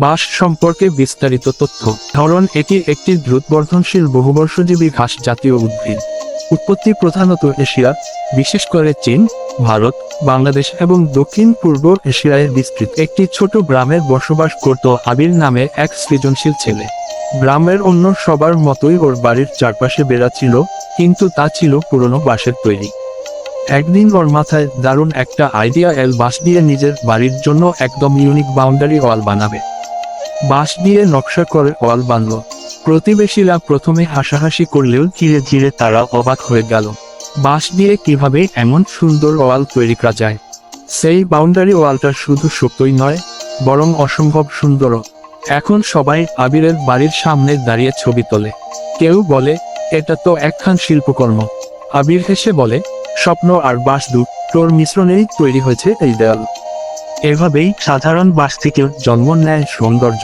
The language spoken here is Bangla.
বাঁশ সম্পর্কে বিস্তারিত তথ্য। ধরন: এটি একটি দ্রুত বর্ধনশীল বহুবর্ষজীবী ঘাস জাতীয় উদ্ভিদ। উৎপত্তি প্রধানত এশিয়া, বিশেষ করে চীন, ভারত, বাংলাদেশ এবং দক্ষিণ পূর্ব এশিয়ায় বিস্তৃত। একটি ছোট গ্রামে বসবাস করত আবির নামে এক সৃজনশীল ছেলে। গ্রামের অন্য সবার মতোই ওর বাড়ির চারপাশে বেড়া ছিল, কিন্তু তা ছিল পুরনো বাঁশের তৈরি। একদিন ওর মাথায় দারুণ একটা আইডিয়া এল, বাঁশ দিয়ে নিজের বাড়ির জন্য একদম ইউনিক বাউন্ডারি ওয়াল বানাবে। বাঁশ দিয়ে নকশা করে ওয়াল বানল। প্রতিবেশীরা প্রথমে হাসাহাসি করলেও ধীরে ধীরে তারা অবাক হয়ে গেল। বাঁশ দিয়ে কিভাবে এমন সুন্দর ওয়াল তৈরি করা যায়। সেই বাউন্ডারি ওয়ালটা শুধু শক্তই নয়, বরং অসম্ভব সুন্দরও। এখন সবাই আবিরের বাড়ির সামনে দাঁড়িয়ে ছবি তোলে। কেউ বলে, এটা তো একখান শিল্পকর্ম। আবির হেসে বলে, স্বপ্ন আর বাঁশ দুটোর মিশ্রণেই তৈরি হয়েছে এই দেয়াল। এভাবেই সাধারণ বাঁশ থেকে জন্ম নেয় সৌন্দর্য।